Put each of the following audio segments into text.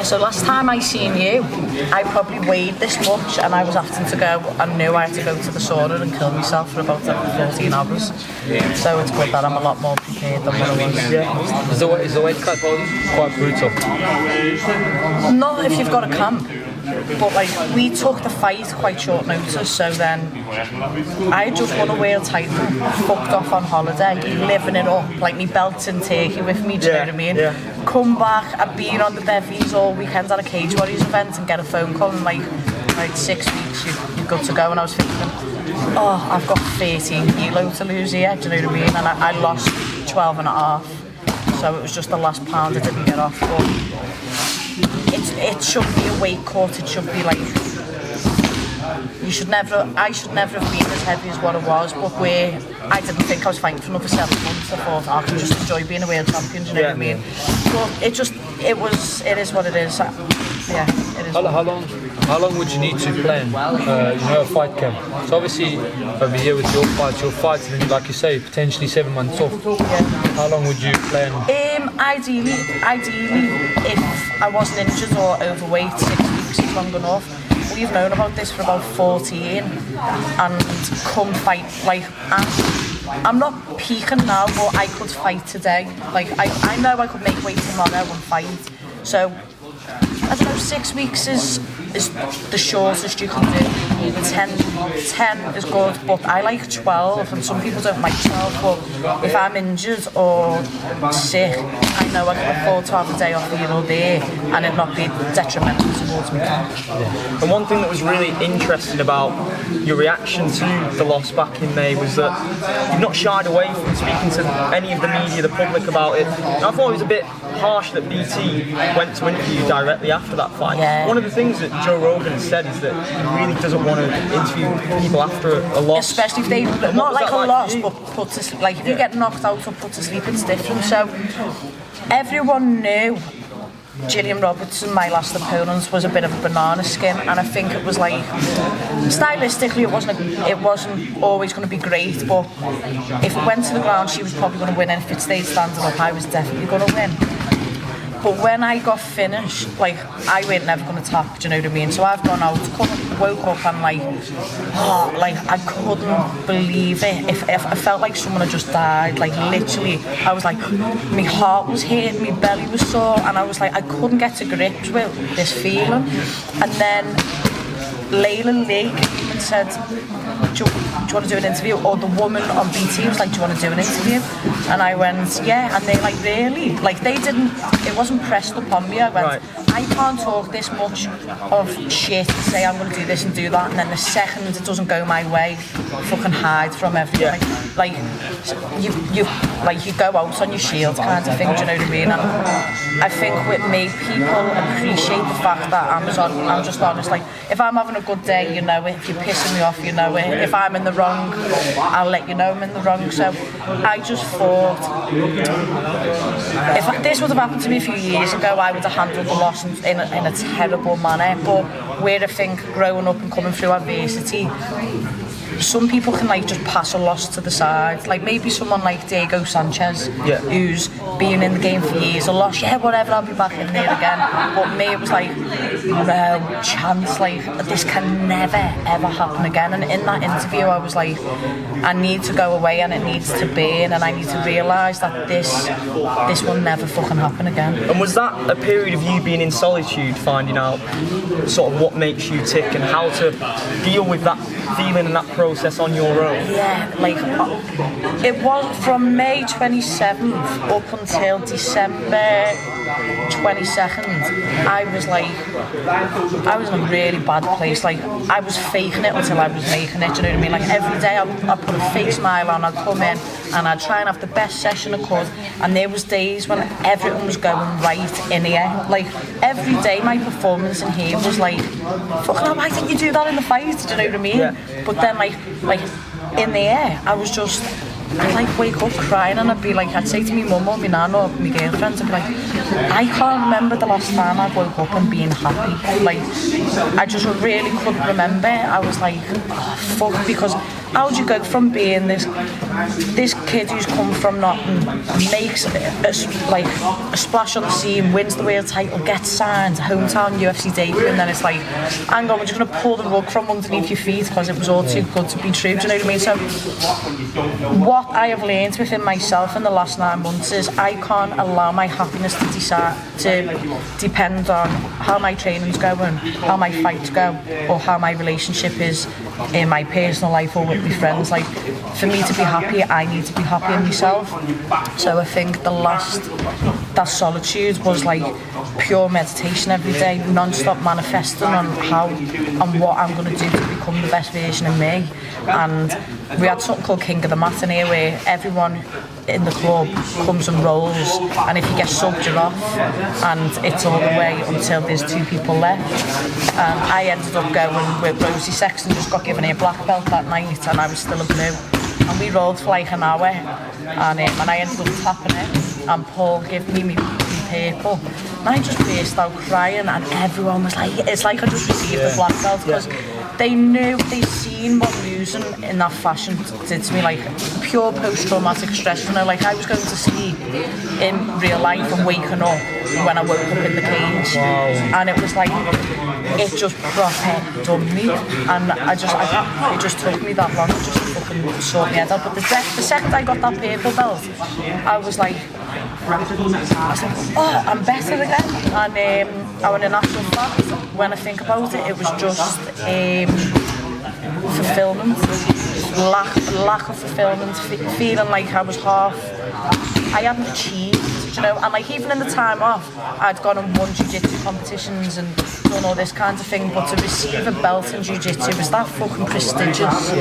So last time I seen you, I probably weighed this much and I was having to go, I knew I had to go to the sauna and kill myself for about 14 hours. So it's good that I'm a lot more prepared than what I was. Yeah. Is the weight cut quite brutal? Not if you've got a camp. But like, we took the fight quite short notice, so then I just won a world title, fucked off on holiday, living it up, like me belts in Turkey with me, do you know what I mean? Yeah. Come back, I've been on the bevies all weekend at a Cage Warriors event and get a phone call in like 6 weeks, you're good to go. And I was thinking, oh, I've got 13 kilo to lose here, do you know what I mean? And I lost 12 and a half, so it was just the last pound I didn't get off. But it should be a weight cut. It should be like I should never have been as heavy as what I was. But where I didn't think I was fighting for another 7 months, I thought I can just enjoy being a world champion. Do you know what I mean? But it is what it is. Yeah, it is. How long would you need to plan? A fight camp. So obviously over here with your fights, and then like you say, potentially 7 months off. Yeah. How long would you plan? Ideally, if I wasn't injured or overweight, 6 weeks is long enough. We've known about this for about 14, and come fight, like, I'm not peaking now, but I could fight today. Like, I know I could make weight tomorrow and fight. So, I don't know, 6 weeks is the shortest you can do. 10 is good, but I like 12, and some people don't like 12, but if I'm injured or sick, I know I can afford to have a day off here or there and it not be detrimental towards me. Yeah. And one thing that was really interesting about your reaction to the loss back in May was that you've not shied away from speaking to any of the media, the public about it. And I thought it was a bit harsh that BT went to interview you directly after that fight. Yeah. One of the things that Joe Rogan has said is that he really doesn't want to interview people after a loss. Especially if they, not like a loss, but put to sleep. Like if you get knocked out or put to sleep, it's different. So everyone knew Gillian Robertson, my last opponent, was a bit of a banana skin, and I think it was like, stylistically it wasn't always going to be great, but if it went to the ground she was probably going to win, and if it stayed standing up I was definitely going to win. But when I got finished, like, I weren't never going to tap, do you know what I mean? So I've gone out, woke up and like I couldn't believe it. If I felt like someone had just died, like literally, I was like, my heart was hurting, my belly was sore, and I was like, I couldn't get to grips with this feeling. And then Layla Lee came and said, do you want to do an interview? Or the woman on BT was like, do you want to do an interview? And I went, yeah. And they like, really? Like they didn't, it wasn't pressed upon me. I went, right. I can't talk this much of shit to say I'm going to do this and do that, and then the second it doesn't go my way, fucking hide from everything. Yeah. Like you go out on your shield kind of thing, do you know what I mean? And I think with me, people appreciate the fact that I'm just honest. Like if I'm having a good day, you know it. If you're pissing me off, you know it. If I'm in the wrong, I'll let you know I'm in the wrong. So I just thought, if this would have happened to me a few years ago, I would have handled the loss in a terrible manner. But where I think growing up and coming through adversity, some people can like just pass a loss to the side. Like maybe someone like Diego Sanchez, who's been in the game for years, a loss, yeah, whatever, I'll be back in there again. But me, it was like, no chance, like this can never ever happen again. And in that interview I was like, I need to go away and it needs to burn, and I need to realise that this will never fucking happen again. And was that a period of you being in solitude, finding out sort of what makes you tick and how to deal with that feeling and that process on your own? Yeah, like it was from May 27th up until December 22nd. I was in a really bad place. Like I was faking it until I was making it, do you know what I mean? Like every day I put a fake smile on, I'd come in and I'd try and have the best session I could, and there was days when everything was going right in here. Like every day my performance in here was like, fucking hell, why didn't you do that in the fight, do you know what I mean? Yeah. But then like in the air, I was just, I'd like wake up crying, and I'd say to my mum or my nan or my girlfriends, I'd be like, I can't remember the last time I woke up and being happy. Like, I just really couldn't remember. I was like, oh, fuck, because how do you go from being this kid who's come from nothing, makes a splash on the scene, wins the world title, gets signed, hometown UFC debut, and then it's like, hang on, we're just going to pull the rug from underneath your feet because it was all too good to be true. Do you know what I mean? So what I have learned within myself in the last 9 months is I can't allow my happiness to depend on how my training's going, how my fights go, or how my relationship is in my personal life or with my friends. Like, for me to be happy, I need to be happy in myself. So I think that solitude was like pure meditation every day, non-stop manifesting on what I'm going to do to become the best version of me. And we had something called King of the Mat in here, where everyone in the club comes and rolls, and if you get subbed, you're off, and it's all the way until there's 2 people left. I ended up going with Rosie Sexton, just got given a black belt that night, and I was still a blue, and we rolled for like an hour, and I ended up tapping it, and Paul gave me purple, and I just burst out crying, and everyone was like, it's like I just received the black belt, because they'd seen what losing in that fashion did to me, like pure post-traumatic stress. You know, like I was going to sleep in real life and waking up when I woke up in the cage. Wow. And it was like, it just proper done me. And it just took me that long to just fucking sort my head out. But the second I got that purple belt, I was like, oh, I'm better again. And I went in actual fact, when I think about it, it was just fulfillment, lack of fulfillment, feeling like I was I hadn't achieved, you know, and like even in the time off, I'd gone and won jiu-jitsu competitions and done all this kind of thing, but to receive a belt in jiu-jitsu was that fucking prestigious.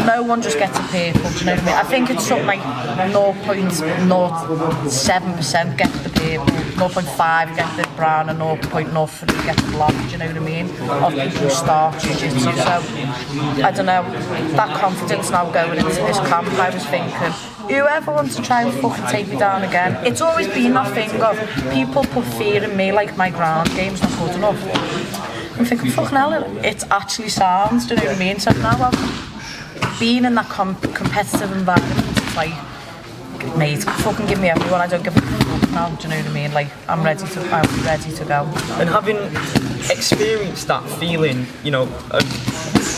No one just gets a purple, do you know what I mean? I think it's something like 0.07% get the purple, 0.5 get the brown, and 0.03 get the black, do you know what I mean? Of people who start jiu-jitsu. So I don't know, that confidence now going into this camp, I was thinking, whoever wants to try and fucking take me down again, it's always been that thing of people put fear in me, like my ground game's not good enough. I'm thinking, fucking hell, it actually sounds, do you know what I mean? So now I've been in that competitive environment, it's like, mate, fucking give me everyone, I don't give a fuck now, do you know what I mean? Like, I'm ready to go. And having experienced that feeling, you know, of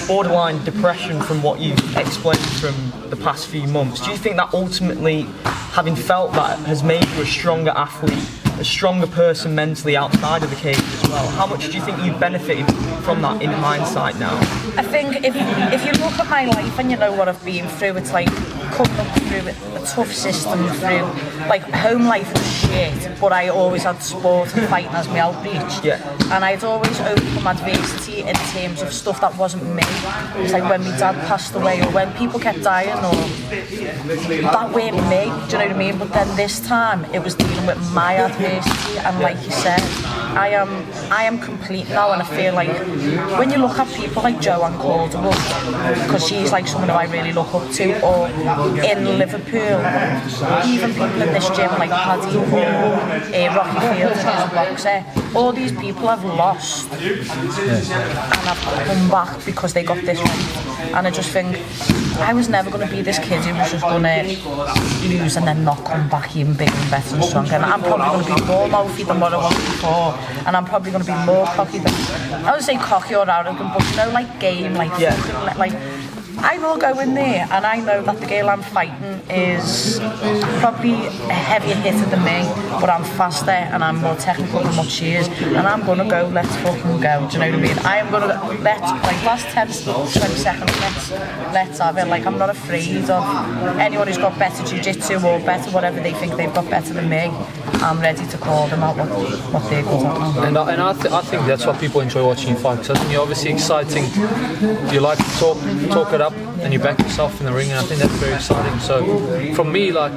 borderline depression from what you've explained from the past few months, do you think that ultimately, having felt that, has made you a stronger athlete, a stronger person mentally outside of the cage as well? How much do you think you've benefited from that in hindsight now? I think if you look at my life and you know what I've been through, it's like coming up through a tough system, through like home life was shit, but I always had sport and fighting as my outreach. Yeah. And I'd always overcome adversity in terms of stuff that wasn't me. It's like when my dad passed away, or when people kept dying, or that weren't me, do you know what I mean? But then this time it was dealing with my adversity, and like you said, I am complete now, and I feel like when you look at people like Joanne Calderwood, because she's like someone who I really look up to, or in Liverpool, even people in this gym like Paddy or Rocky Fields, who's a boxer, all these people have lost and have come back because they got this right. And I just think I was never going to be this kid who was just going to lose and then not come back even bigger and better and stronger. And I'm probably going to be more mouthy than what I was before, and I'm probably going to be more cocky than, I would say cocky or arrogant, but you know, like game, like like I will go in there and I know that the girl I'm fighting is probably a heavier hitter than me, but I'm faster and I'm more technical than what she is, and I'm going to go, let's fucking go, do you know what I mean? I am going to, last 10-20 seconds, let's have it. Like, I'm not afraid of anyone who's got better jiu-jitsu or better whatever they think they've got better than me. I'm ready to call them out what they're good at now. And I think that's what people enjoy watching you fight, because I think you're obviously exciting, you like to talk it up, and you back yourself in the ring, and I think that's very exciting. So from me, like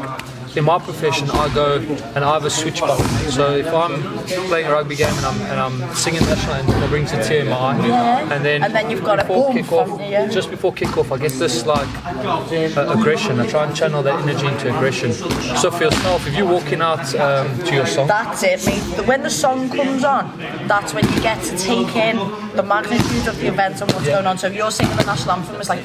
in my profession, I go and I have a switch button. So if I'm playing a rugby game and I'm singing national anthem, it brings a tear in my eye. And then you've got just before kickoff, I get this like aggression. I try and channel that energy into aggression. So for yourself, if you're walking out to your song, that's it, mate. When the song comes on, that's when you get to take in the magnitude of the event and what's going on. So if you're singing the national anthem, it's like,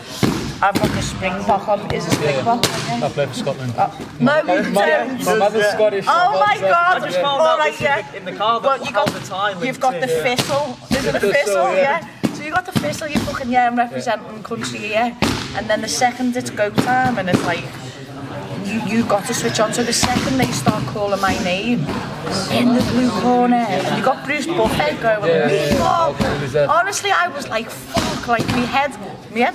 I've got the Springbok on. Is it Springbok? Yeah. I play for Scotland. No, you don't. My mother's Scottish. Oh my God! I just found out this in the car that you've got the thistle. Is it a thistle? Yeah. So you got the thistle. You fucking I'm representing country here. And then the second it's go time, and it's like you got to switch on. So the second they start calling my name in the blue corner, and you got Bruce Buffett going. Honestly, I was like, fuck. Like my head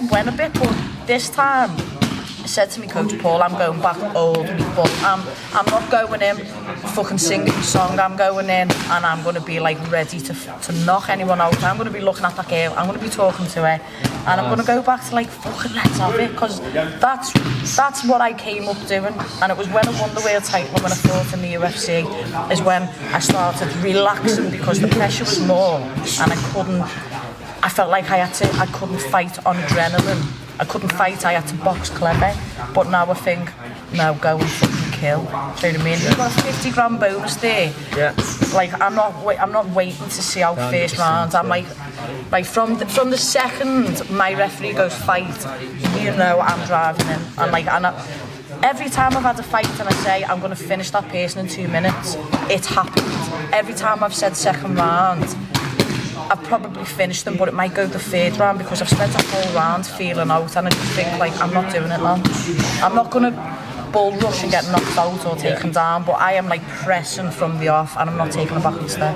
went a bit, but this time. I said to me coach Paul, I'm going back old people. I'm not going in fucking singing a song. I'm going in and I'm going to be like ready to knock anyone out. I'm going to be looking at that girl. I'm going to be talking to her, and I'm going to go back to like fucking let's have it, because that's what I came up doing. And it was when I won the world title, when I fought in the UFC, is when I started relaxing, because the pressure was more, and I felt like I couldn't fight on adrenaline. I couldn't fight, I had to box clever. But now I think, no, go and fucking kill. Do you know what I mean? You've got a 50 grand bonus there. Yeah. Like, I'm not waiting to see out first round. I'm like from the second my referee goes fight, I'm driving in. Every time I've had a fight and I say I'm going to finish that person in 2 minutes, it's happened. Every time I've said second round, I've probably finished them, but it might go the third round, because I've spent a whole round feeling out, and I just think like I'm not doing it now. I'm not gonna bull rush and get knocked out or taken down, but I am like pressing from the off, and I'm not taking a backward step.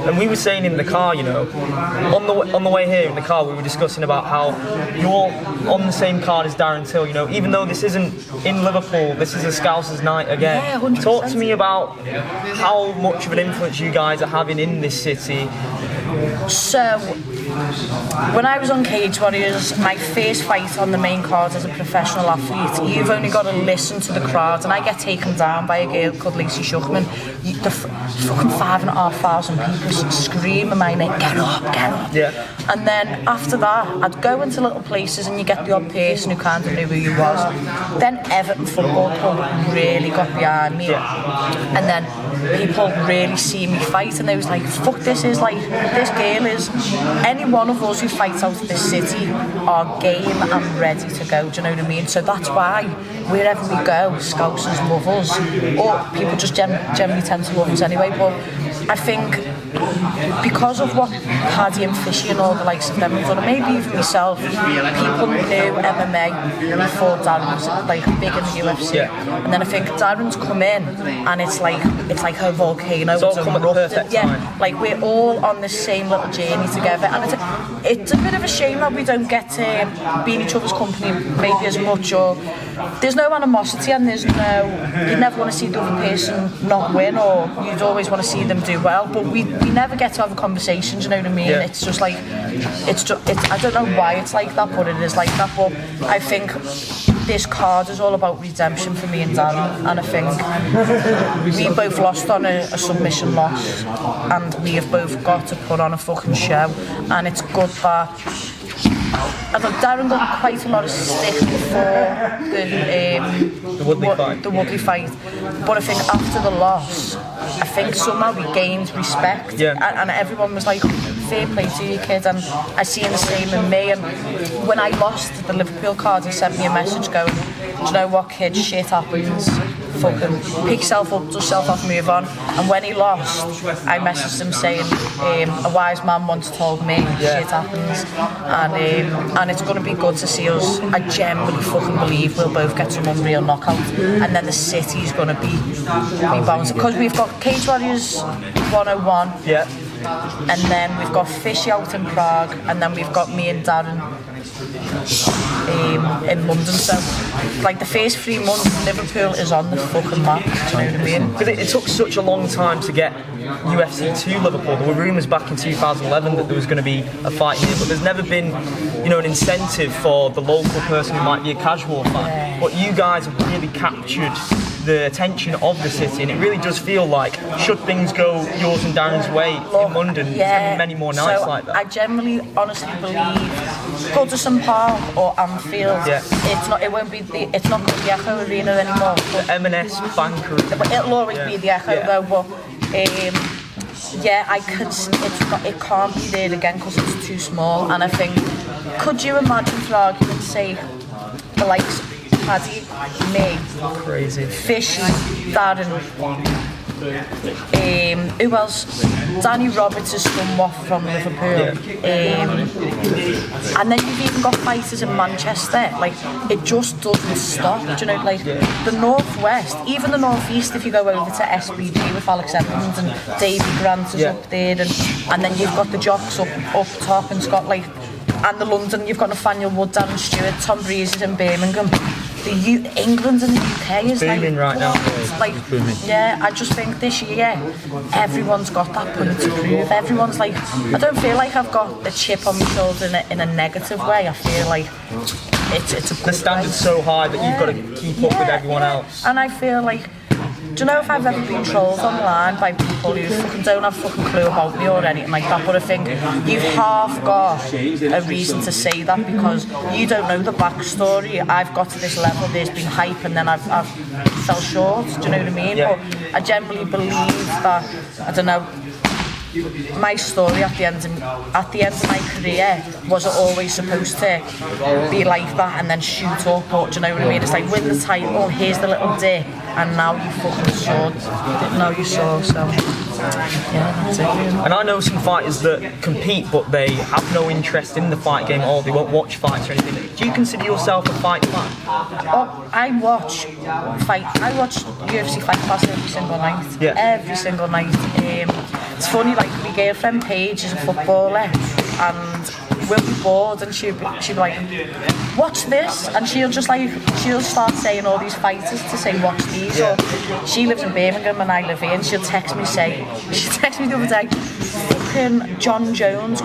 And we were saying in the car, on the way here in the car, we were discussing about how you're on the same card as Darren Till. Even though this isn't in Liverpool, this is a Scousers night again. Yeah, 100%. Talk to me about how much of an influence you guys are having in this city. So, when I was on Cage Warriors, my first fight on the main card as a professional athlete, you've only got to listen to the crowd, and I get taken down by a girl called Lacey Shuckman. The fucking 5,500 people screaming my name, get up, get up. Yeah. And then after that, I'd go into little places and you get the odd person who kind of knew who you was. Then Everton Football Club really got behind me. Yeah. And then people really see me fight, and they was like, fuck, this girl is, any one of us who fights out of this city are game and ready to go, do you know what I mean? So that's why wherever we go, Scousers love us, or people just generally tend to love us anyway. But I think because of what Paddy and Fishy and all the likes of them have done, and maybe even myself, people knew MMA before Darren was like big in the UFC. Yeah. And then I think Darren's come in, and it's like a volcano. It's all come at the perfect time. Like we're all on the same little journey together, and it's a bit of a shame that we don't get to be in each other's company maybe as much, or there's no animosity, and you never want to see the other person not win, or you'd always want to see them do well, but we never get to have a conversation, you know what I mean? Yeah. It's just like, I don't know why it's like that, but it is like that. But I think this card is all about redemption for me and Darren, and I think we both lost on a submission loss, and we have both got to put on a fucking show, and it's good that I thought Darren got quite a lot of stick before the Woodley fight, but I think after the loss, I think somehow we gained respect, and everyone was like, fair play to you, kid, and I seen the same in me. And when I lost the Liverpool card, he sent me a message going, do you know what, kid, shit happens, fucking pick yourself up, dust yourself off, move on. And when he lost, I messaged him saying, a wise man once told me, shit happens, and it's going to be good to see us. I genuinely fucking believe we'll both get some unreal knockout, and then the city's going to be bouncing, because we've got Cage Warriors 101, and then we've got Fishy out in Prague, and then we've got me and Darren in London. So like the first 3 months, Liverpool is on the fucking map, do you know what I mean? Because it took such a long time to get UFC to Liverpool. There were rumours back in 2011 that there was going to be a fight here, but there's never been, an incentive for the local person who might be a casual fan. But you guys have really captured the attention of the city, and it really does feel like, should things go yours and Darren's way in London, there's going to be many more nights like that. I generally, honestly believe Goodison Park or Anfield, it's not going to be the Echo Arena anymore. The M&S Bank Arena. But it'll always be the Echo though. But it can't be there again because it's too small. And I think, could you imagine, for argument's sake, the likes of Paddy, me, Crazy. Fishy, Darren, who else? Danny Roberts is somewhat from Liverpool. And then you've even got fighters in Manchester. Like, it just doesn't stop. Do you know, like the Northwest, even the Northeast. If you go over to SBG with Alex Evans and Davey Grant is up there, and then you've got the jocks up top and Scott, like, and the London. You've got Nathaniel Wood, Darren Stewart, Tom Breeze is in Birmingham. England and the UK is booming like, right now. Like, yeah, I just think this year everyone's got that point to prove. Everyone's like, I don't feel like I've got a chip on my shoulder in a negative way. I feel like it's a good The standard's so high that you've got to keep up with everyone else. And I feel like, do you know if I've ever been trolled online by people who fucking don't have a fucking clue about me or anything like that, but I think you've half got a reason to say that because you don't know the backstory. I've got to this level, there's been hype, and then I've fell short, do you know what I mean? Yeah. But I generally believe that, I don't know, my story at the end of my career wasn't always supposed to be like that and then shoot up, but do you know what I mean? It's like, win the title, here's the little dip, and now you fucking saw. You didn't know you saw, so yeah, that's it. And I know some fighters that compete, but they have no interest in the fight game at all. They won't watch fights or anything. Do you consider yourself a fight fan? Oh, I watch UFC Fight Pass every single night. Yeah. Every single night. It's funny, like, my girlfriend Paige is a footballer, and we'll be bored, and she'll be like, watch this, and she'll start saying all these fighters to say, watch these. Yeah. Or she lives in Birmingham and I live here, and she'll text me the other day, fucking John Jones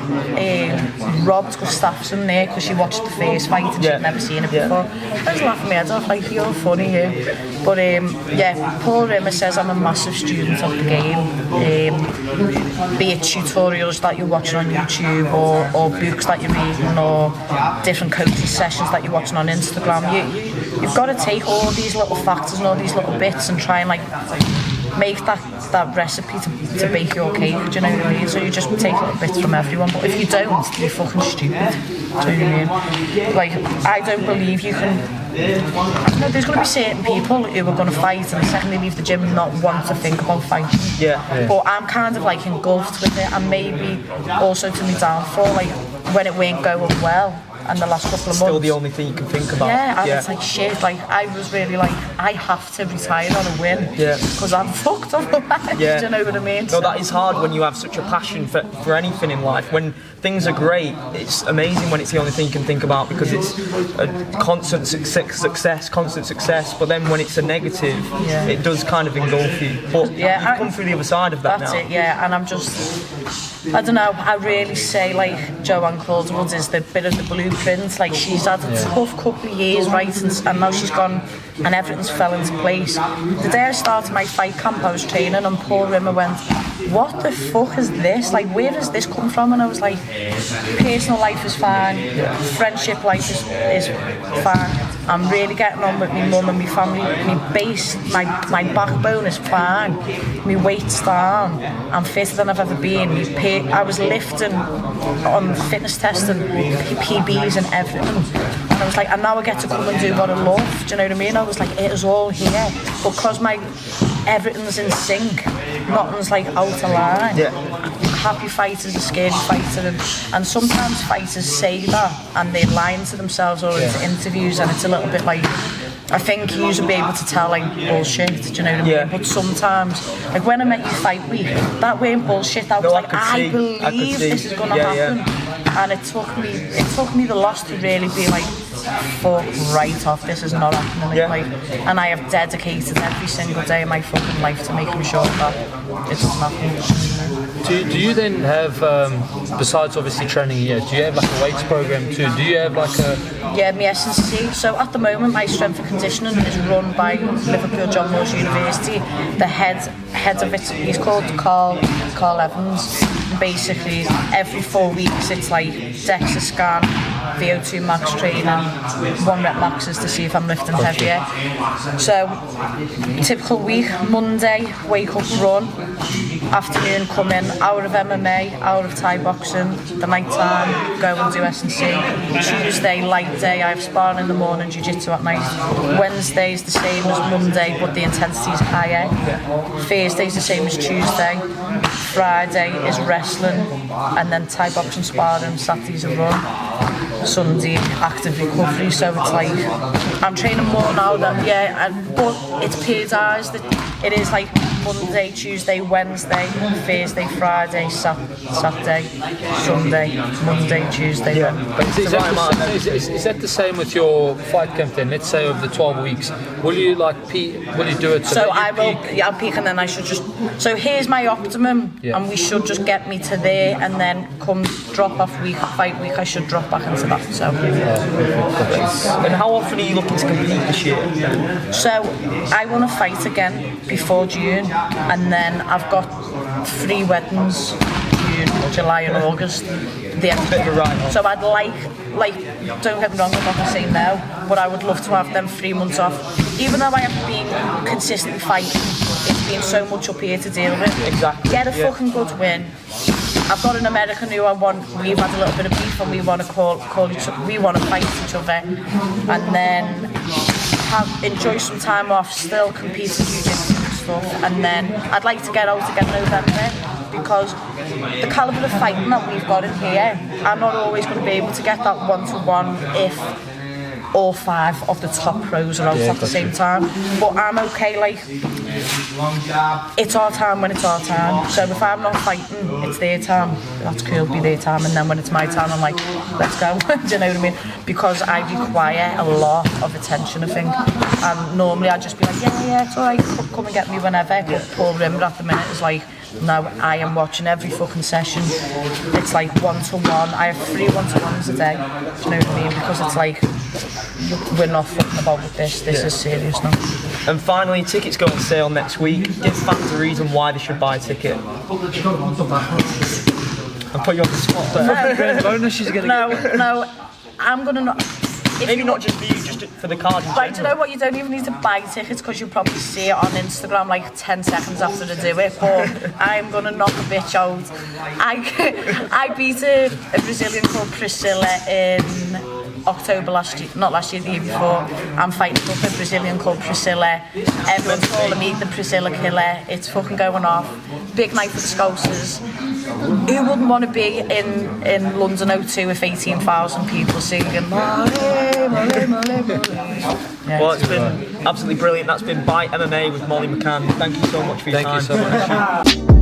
robbed Gustafsson there because she watched the first fight and she'd never seen it before. I was laughing my head off, like, you're funny here. But Paul Rimmer says I'm a massive student of the game, be it tutorials that you're watching on YouTube or books that you're reading or different coaching sessions that you're watching on Instagram. You've got to take all these little factors and all these little bits and try and like make that recipe to bake your cake, do you know what I mean? So you just take little bits from everyone, but if you don't, you're fucking stupid, do you know what I mean? Like, I don't believe you can, I don't know, there's going to be certain people who are going to fight and the second they leave the gym not want to think about fighting. Yeah. But I'm kind of like engulfed with it, and maybe also to me downfall, like when it weren't going well and the last couple of months. Still the only thing you can think about. Yeah, and it's like shit, like I was really like, I have to retire on a win. Yeah. Because I'm fucked up. Yeah. Do you know what I mean? No, that is hard when you have such a passion for anything in life. When things are great, it's amazing when it's the only thing you can think about because it's a constant success, but then when it's a negative, it does kind of engulf you. But you've come through the other side of that that's now. That's it, yeah, and I'm just, I don't know, I really say like Joanne Calderwood is the bit of the blueprint. Like she's had a tough couple of years, right, and now she's gone and everything's fell into place. The day I started my fight camp, I was training and Paul Rimmer went, what the fuck is this? Like, where does this come from? And I was like, personal life is fine, friendship life is fine. I'm really getting on with my mum and my family. My base, my backbone is fine. My weight's down. I'm fitter than I've ever been. I was lifting on fitness tests and PBs and everything. And I was like, and now I get to come and do what I love. Do you know what I mean? I was like, it is all here. Because everything's in sync. Nothing's like out of line. Yeah. Happy fighters, a scary fighter, and sometimes fighters say that and they're lying to themselves or into interviews, and it's a little bit like, I think you should be able to tell like bullshit, do you know what I mean? But sometimes, like when I met you fight week, that weren't bullshit. That was like, I believe this is gonna happen, and it took me the loss to really be like, fuck right off, this is not happening. Like, and I have dedicated every single day of my fucking life to making sure that it doesn't happen. Do you then have, besides obviously training here, do you have like a weights program too? Do you have like a... Yeah, my S&C. So at the moment, my strength and conditioning is run by Liverpool John Moores University. The head of it, he's called Carl Evans. Basically, every 4 weeks, it's like DEXA scan, VO2 max training, 1 rep maxes to see if I'm lifting heavier. So, typical week, Monday, wake up, run. afternoon, come in, hour of MMA, hour of Thai boxing, the night time, go and do S&C. Tuesday, light day, I have sparring in the morning, jiu-jitsu at night. Wednesday's the same as Monday, but the intensity is higher. Thursday's the same as Tuesday. Friday is wrestling, and then Thai boxing sparring, Saturday's a run. Sunday, active recovery, so it's like, I'm training more now than, but it's periodised. It is like Monday, Tuesday, Wednesday, Thursday, Friday, Saturday, Sunday, Monday, Tuesday. Yeah. But is that the same with your fight camp then? Let's say over the 12 weeks, will you do it? So I'll peak and then I should just. So here's my optimum, and we should just get me to there, and then come drop off fight week, I should drop back into that. So. And how often are you looking to compete this year? So I want to fight again before June, and then I've got 3 weddings, June, July and August. So I'd like, don't get me wrong, I'm not going to say no, but I would love to have them 3 months off. Even though I haven't been consistently fighting, it's been so much up here to deal with. Exactly. Get a fucking good win. I've got an American who we've had a little bit of beef, and we want to call each other, we want to fight each other, and then enjoy some time off, still compete in jiu-jitsu and stuff, and then I'd like to get out again in November, because the calibre of fighting that we've got in here, I'm not always going to be able to get that one-to-one if all 5 of the top pros are out at the same time. But I'm okay, like, it's our time when it's our time. So if I'm not fighting, it's their time. That's cool, be their time. And then when it's my time, I'm like, let's go. Do you know what I mean? Because I require a lot of attention, I think. And normally I'd just be like, yeah, it's alright, come and get me whenever. But Paul Rimmer at the minute is like, no, I am watching every fucking session. It's like one-to-one. I have 3 one-to-ones a day. Do you know what I mean? Because it's like, we're not fucking about with this. This is serious now. And finally, tickets go on sale next week. Give fans a reason why they should buy a ticket. I'll put you on the spot there. No, I'm gonna not. Maybe not just for you, just for the card. Right, do you know what? You don't even need to buy tickets, because you'll probably see it on Instagram like 10 seconds after they do it. But I'm gonna knock a bitch out. I beat a Brazilian called Priscilla in October last year, not last year, the year before. I'm fighting up a Brazilian called Priscilla. Everyone's calling me the Priscilla killer. It's fucking going off. Big night for the Scousers. Who wouldn't want to be in London O2 with 18,000 people singing Molly, Molly, Molly, Molly? Yeah, well, it's been absolutely brilliant. That's been By MMA with Molly McCann. Thank you so much for your time. Thank you so much.